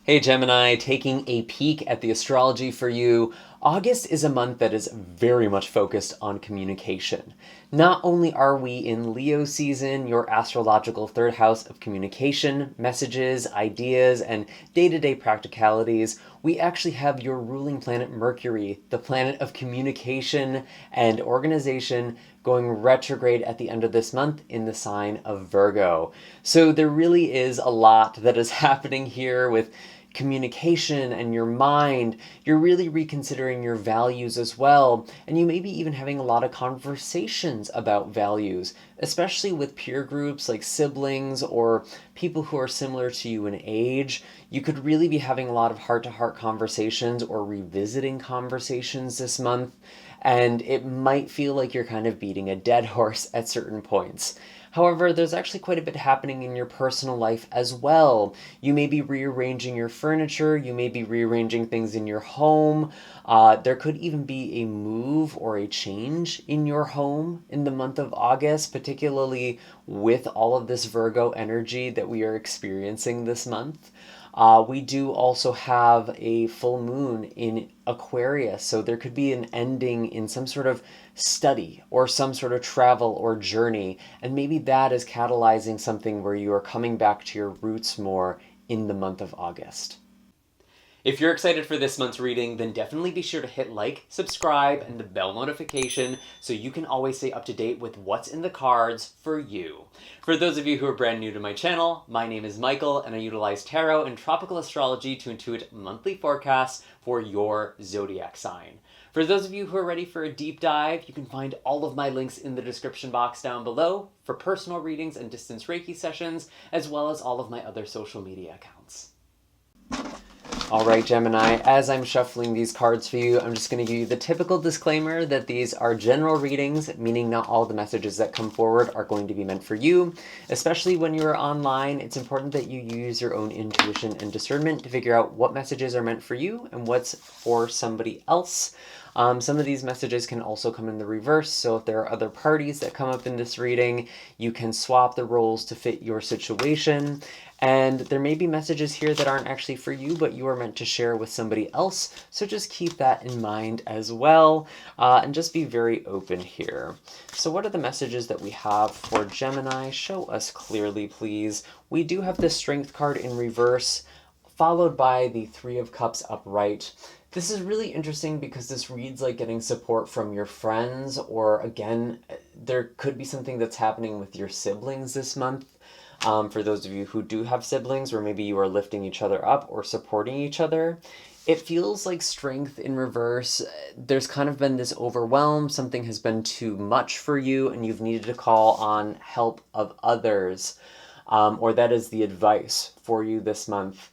Hey Gemini, taking a peek at the astrology for you. August is a month that is very much focused on communication. Not only are we in Leo season, your astrological third house of communication, messages, ideas, and day-to-day practicalities, we actually have your ruling planet Mercury, the planet of communication and organization, going retrograde at the end of this month in the sign of Virgo. So there really is a lot that is happening here with communication and your mind. You're really reconsidering your values as well, and you may be even having a lot of conversations about values, especially with peer groups like siblings or people who are similar to you in age. You could really be having a lot of heart-to-heart conversations or revisiting conversations this month, and it might feel like you're kind of beating a dead horse at certain points. However, there's actually quite a bit happening in your personal life as well. You may be rearranging your furniture, you may be rearranging things in your home. There could even be a move or a change in your home in the month of August, particularly with all of this Virgo energy that we are experiencing this month. We do also have a full moon in Aquarius, so there could be an ending in some sort of study or some sort of travel or journey, and maybe that is catalyzing something where you are coming back to your roots more in the month of August. If you're excited for this month's reading, then definitely be sure to hit like, subscribe, and the bell notification so you can always stay up to date with what's in the cards for you. For those of you who are brand new to my channel, my name is Michael, and I utilize tarot and tropical astrology to intuit monthly forecasts for your zodiac sign. For those of you who are ready for a deep dive, you can find all of my links in the description box down below for personal readings and distance Reiki sessions, as well as all of my other social media accounts. All right, Gemini, as I'm shuffling these cards for you, I'm just going to give you the typical disclaimer that these are general readings, meaning not all the messages that come forward are going to be meant for you. Especially when you're online, it's important that you use your own intuition and discernment to figure out what messages are meant for you and what's for somebody else. Some of these messages can also come in the reverse, so if there are other parties that come up in this reading, you can swap the roles to fit your situation. And there may be messages here that aren't actually for you, but you are meant to share with somebody else, so just keep that in mind as well, and just be very open here. So what are the messages that we have for Gemini? Show us clearly, please. We do have the Strength card in reverse, followed by the Three of Cups upright. This is really interesting because this reads like getting support from your friends, or again, there could be something that's happening with your siblings this month. For those of you who do have siblings, or maybe you are lifting each other up or supporting each other. It feels like Strength in reverse. There's kind of been this overwhelm, something has been too much for you, and you've needed to call on help of others, or that is the advice for you this month.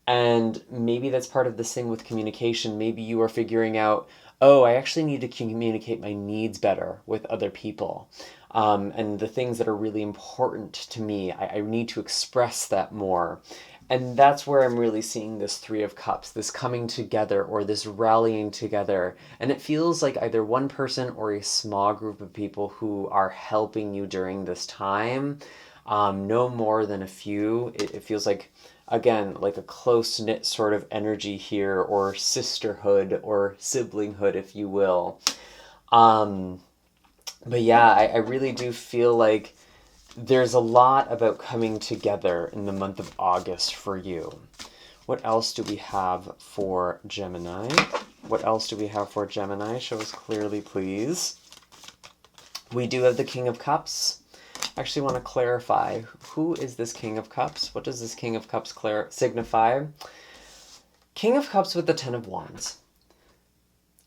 And maybe that's part of this thing with communication. Maybe you are figuring out, oh, I actually need to communicate my needs better with other people. And the things that are really important to me, I need to express that more. And that's where I'm really seeing this Three of Cups, this coming together or this rallying together. And it feels like either one person or a small group of people who are helping you during this time. No more than a few. It feels like, again, like a close-knit sort of energy here, or sisterhood or siblinghood, if you will. But yeah, I really do feel like there's a lot about coming together in the month of August for you. What else do we have for Gemini? What else do we have for Gemini? Show us clearly, please. We do have the King of Cups. I actually want to clarify, who is this King of Cups? What does this King of Cups signify? King of Cups with the Ten of Wands.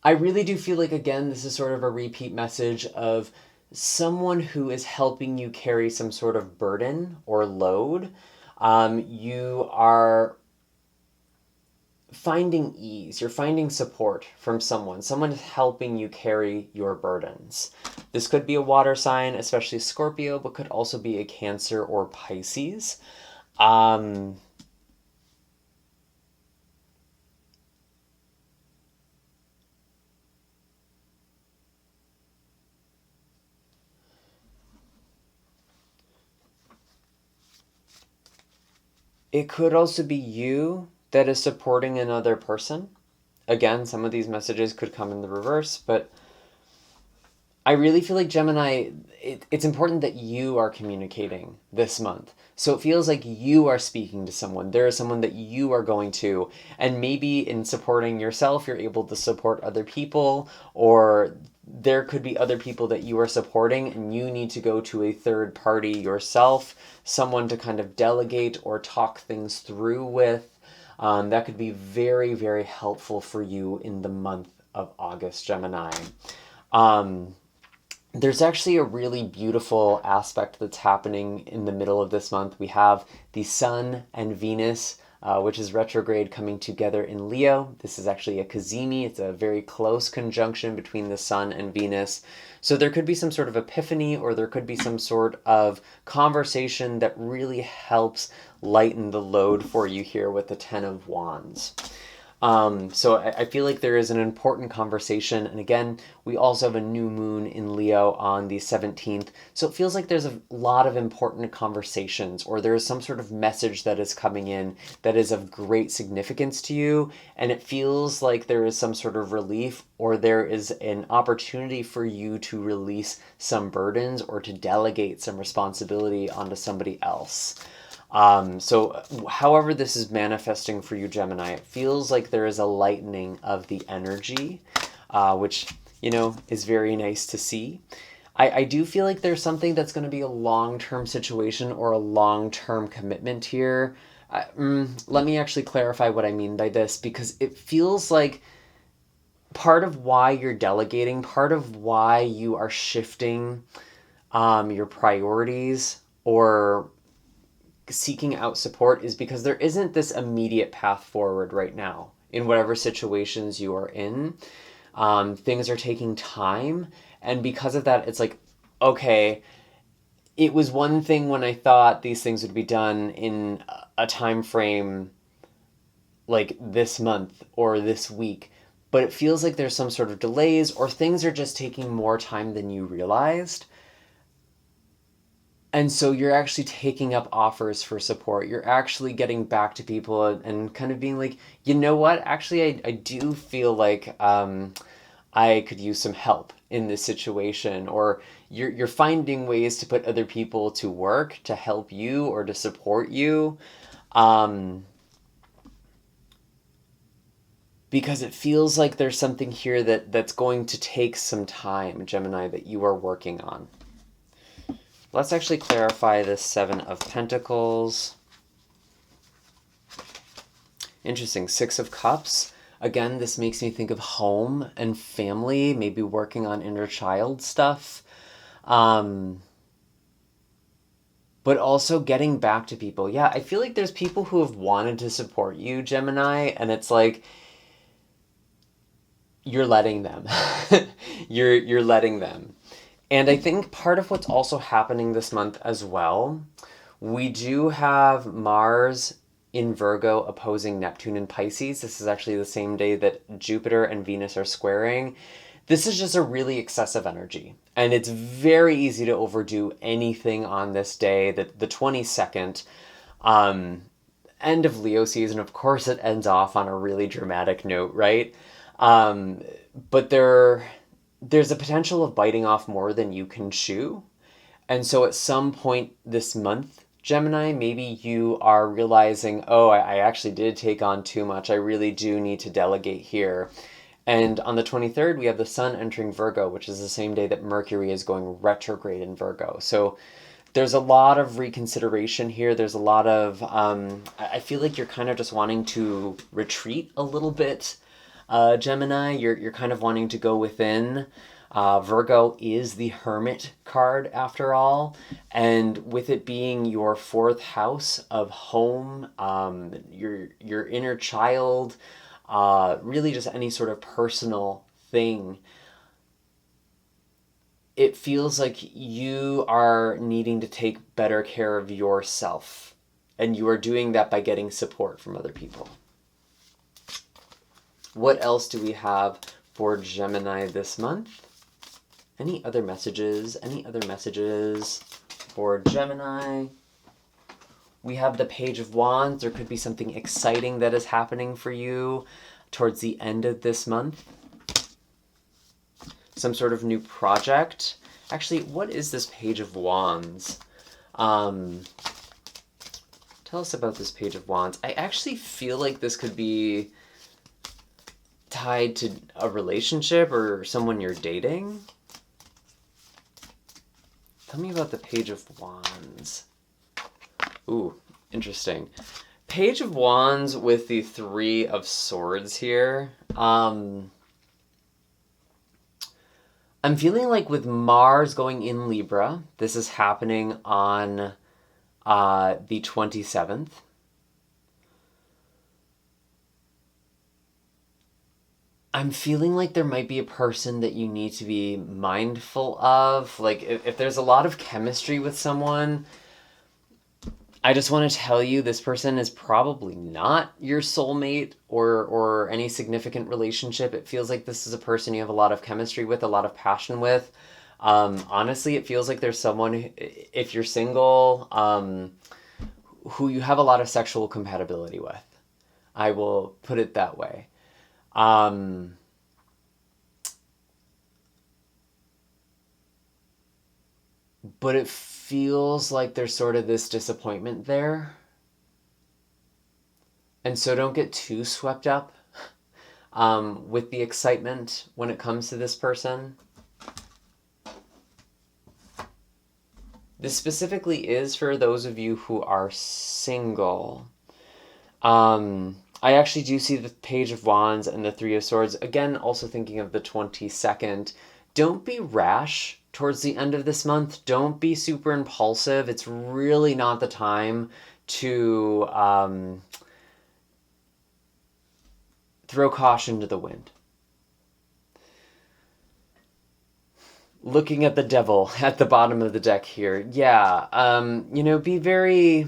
I really do feel like, again, this is sort of a repeat message of someone who is helping you carry some sort of burden or load. You are finding ease, you're finding support from someone. Someone is helping you carry your burdens. This could be a water sign, especially Scorpio, but could also be a Cancer or Pisces. It could also be you that is supporting another person. Again, some of these messages could come in the reverse, but I really feel like Gemini, it's important that you are communicating this month. So it feels like you are speaking to someone. There is someone that you are going to. And maybe in supporting yourself, you're able to support other people, or there could be other people that you are supporting and you need to go to a third party yourself, someone to kind of delegate or talk things through with. That could be very, very helpful for you in the month of August, Gemini. There's actually a really beautiful aspect that's happening in the middle of this month. We have the Sun and Venus, which is retrograde, coming together in Leo. This is actually a cazimi. It's a very close conjunction between the Sun and Venus. So there could be some sort of epiphany, or there could be some sort of conversation that really helps lighten the load for you here with the Ten of Wands. So I feel like there is an important conversation. And again, we also have a new moon in Leo on the 17th. So it feels like there's a lot of important conversations, or there is some sort of message that is coming in that is of great significance to you. And it feels like there is some sort of relief, or there is an opportunity for you to release some burdens or to delegate some responsibility onto somebody else. So however this is manifesting for you, Gemini, it feels like there is a lightening of the energy, which, is very nice to see. I do feel like there's something that's going to be a long-term situation or a long-term commitment here. Let me actually clarify what I mean by this, because it feels like part of why you're delegating, part of why you are shifting your priorities or seeking out support is because there isn't this immediate path forward right now in whatever situations you are in. Things are taking time, and because of that, it's like, okay, it was one thing when I thought these things would be done in a time frame like this month or this week, but it feels like there's some sort of delays, or things are just taking more time than you realized. And so you're actually taking up offers for support. You're actually getting back to people and kind of being like, you know what? Actually, I do feel like I could use some help in this situation. Or you're finding ways to put other people to work to help you or to support you. Because it feels like there's something here that's going to take some time, Gemini, that you are working on. Let's actually clarify this Seven of Pentacles. Interesting. Six of Cups. Again, this makes me think of home and family, maybe working on inner child stuff. But also getting back to people. Yeah, I feel like there's people who have wanted to support you, Gemini, and it's like you're letting them. You're letting them. And I think part of what's also happening this month as well, we do have Mars in Virgo opposing Neptune in Pisces. This is actually the same day that Jupiter and Venus are squaring. This is just a really excessive energy. And it's very easy to overdo anything on this day, the 22nd, end of Leo season. Of course, it ends off on a really dramatic note, right? But there's a potential of biting off more than you can chew. And so at some point this month, Gemini, maybe you are realizing, oh, I actually did take on too much. I really do need to delegate here. And on the 23rd, we have the Sun entering Virgo, which is the same day that Mercury is going retrograde in Virgo. So there's a lot of reconsideration here. There's a lot of, I feel like you're kind of just wanting to retreat a little bit. Gemini, you're kind of wanting to go within. Virgo is the Hermit card after all, and with it being your fourth house of home, your inner child, really just any sort of personal thing, it feels like you are needing to take better care of yourself, and you are doing that by getting support from other people. What else do we have for Gemini this month? Any other messages? Any other messages for Gemini? we have the Page of Wands. There could be something exciting that is happening for you towards the end of this month. Some sort of new project. Actually, what is this Page of Wands? Tell us about this Page of Wands. I actually feel like this could be tied to a relationship or someone you're dating. Tell me about the Page of Wands. Ooh, interesting. Page of Wands with the Three of Swords here. I'm feeling like with Mars going in Libra, this is happening on the 27th. I'm feeling like there might be a person that you need to be mindful of. Like, if there's a lot of chemistry with someone, I just want to tell you this person is probably not your soulmate or any significant relationship. It feels like this is a person you have a lot of chemistry with, a lot of passion with. Honestly, it feels like there's someone, if you're single, who you have a lot of sexual compatibility with. I will put it that way. But it feels like there's sort of this disappointment there. And so don't get too swept up with the excitement when it comes to this person. This specifically is for those of you who are single. I actually do see the Page of Wands and the Three of Swords. Again, also thinking of the 22nd. Don't be rash towards the end of this month. Don't be super impulsive. It's really not the time to throw caution to the wind. Looking at the Devil at the bottom of the deck here. Yeah, be very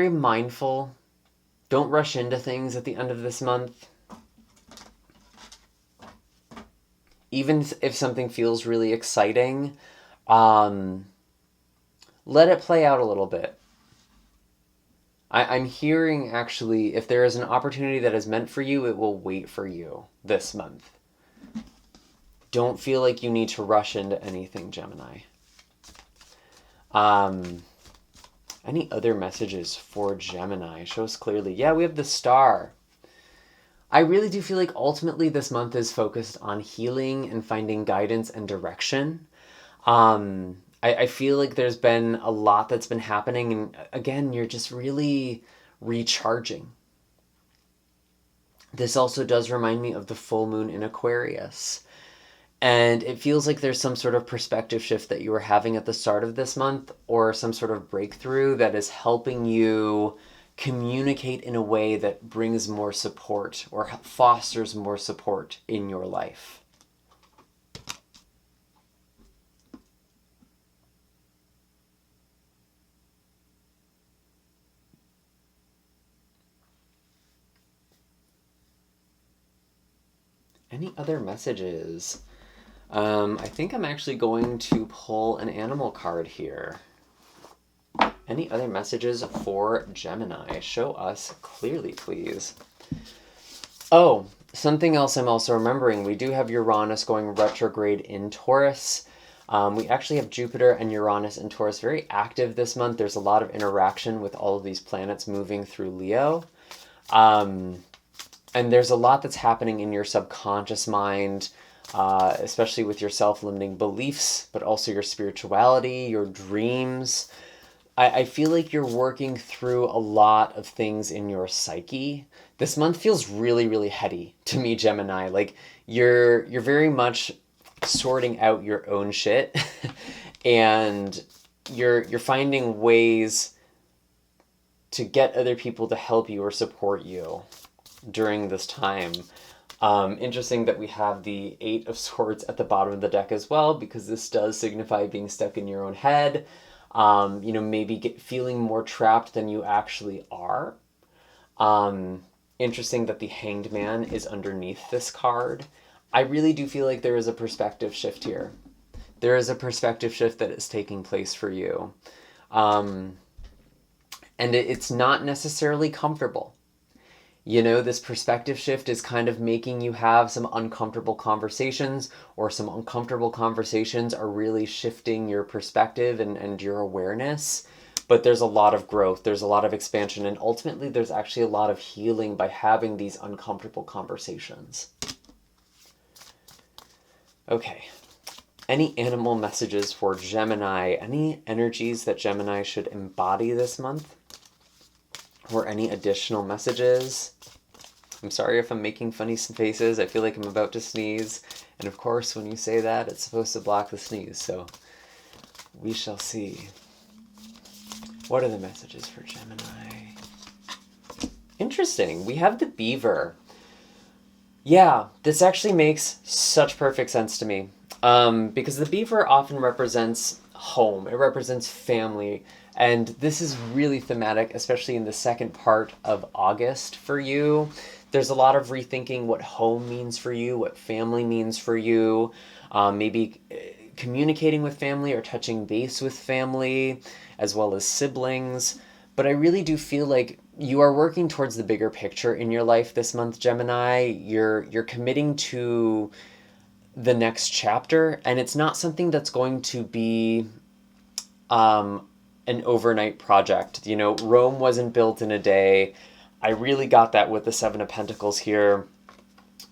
mindful. Don't rush into things at the end of this month. Even if something feels really exciting, let it play out a little bit. I'm hearing, actually, if there is an opportunity that is meant for you, it will wait for you this month. Don't feel like you need to rush into anything, Gemini. Any other messages for Gemini? Show us clearly. Yeah, we have the Star. I really do feel like ultimately this month is focused on healing and finding guidance and direction. I feel like there's been a lot that's been happening, and again, you're just really recharging. This also does remind me of the full moon in Aquarius. And it feels like there's some sort of perspective shift that you were having at the start of this month, or some sort of breakthrough that is helping you communicate in a way that brings more support or fosters more support in your life. Any other messages? I think I'm actually going to pull an animal card here. Any other messages for Gemini? Show us clearly, please. Oh, something else I'm also remembering. We do have Uranus going retrograde in Taurus. We actually have Jupiter and Uranus in Taurus very active this month. There's a lot of interaction with all of these planets moving through Leo. And there's a lot that's happening in your subconscious mind, especially with your self-limiting beliefs, but also your spirituality, your dreams. I feel like you're working through a lot of things in your psyche. This month feels really, really heady to me, Gemini. Like you're very much sorting out your own shit and you're finding ways to get other people to help you or support you during this time. Interesting that we have the Eight of Swords at the bottom of the deck as well, because this does signify being stuck in your own head. Maybe feeling more trapped than you actually are. Interesting that the Hanged Man is underneath this card. I really do feel like there is a perspective shift here. There is a perspective shift that is taking place for you. And it's not necessarily comfortable. You know, this perspective shift is kind of making you have some uncomfortable conversations, or some uncomfortable conversations are really shifting your perspective and your awareness. But there's a lot of growth, there's a lot of expansion, and ultimately there's actually a lot of healing by having these uncomfortable conversations. Okay. Any animal messages for Gemini? Any energies that Gemini should embody this month? Or any additional messages? I'm sorry if I'm making funny faces. I feel like I'm about to sneeze. And of course, when you say that, it's supposed to block the sneeze. So we shall see. What are the messages for Gemini? Interesting. We have the beaver. Yeah, this actually makes such perfect sense to me. Because the beaver often represents home. It represents family. And this is really thematic, especially in the second part of August for you. There's a lot of rethinking what home means for you, what family means for you, maybe communicating with family or touching base with family, as well as siblings. But I really do feel like you are working towards the bigger picture in your life this month, Gemini. You're committing to the next chapter, and it's not something that's going to be an overnight project. You know, Rome wasn't built in a day. I really got that with the Seven of Pentacles here,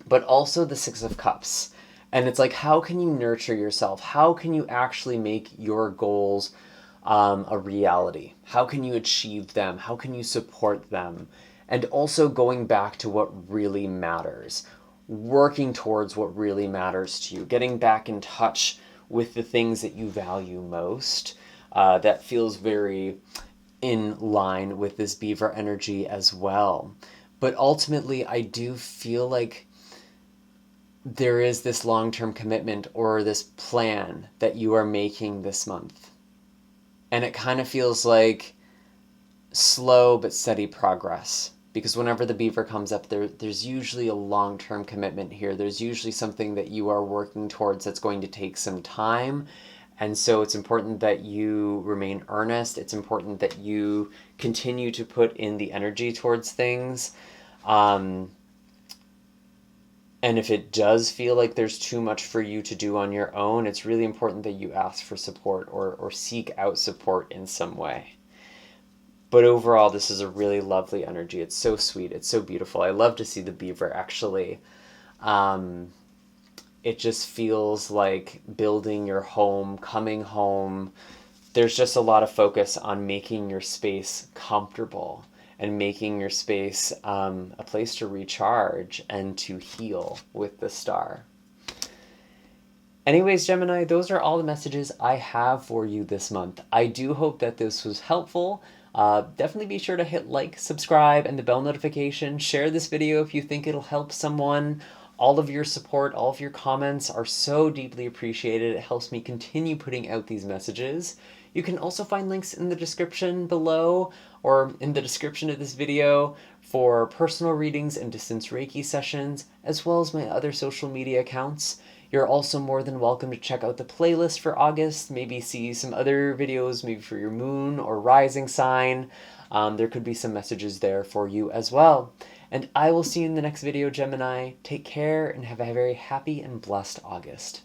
but also the Six of Cups. And it's like, how can you nurture yourself? How can you actually make your goals a reality? How can you achieve them? How can you support them? And also going back to what really matters, working towards what really matters to you, getting back in touch with the things that you value most. That feels very in line with this beaver energy as well. But ultimately, I do feel like there is this long-term commitment or this plan that you are making this month. And it kind of feels like slow but steady progress. Because whenever the beaver comes up, there's usually a long-term commitment here. There's usually something that you are working towards that's going to take some time. And so it's important that you remain earnest. It's important that you continue to put in the energy towards things. And if it does feel like there's too much for you to do on your own, it's really important that you ask for support or seek out support in some way. But overall, this is a really lovely energy. It's so sweet. It's so beautiful. I love to see the beaver, actually. It just feels like building your home, coming home. There's just a lot of focus on making your space comfortable and making your space a place to recharge and to heal with the star. Anyways, Gemini, those are all the messages I have for you this month. I do hope that this was helpful. Definitely be sure to hit like, subscribe, and the bell notification. Share this video if you think it'll help someone. All of your support, all of your comments are so deeply appreciated. It helps me continue putting out these messages. You can also find links in the description below or in the description of this video for personal readings and distance Reiki sessions, as well as my other social media accounts. You're also more than welcome to check out the playlist for August, maybe see some other videos, maybe for your moon or rising sign. There could be some messages there for you as well. And I will see you in the next video, Gemini. Take care and have a very happy and blessed August.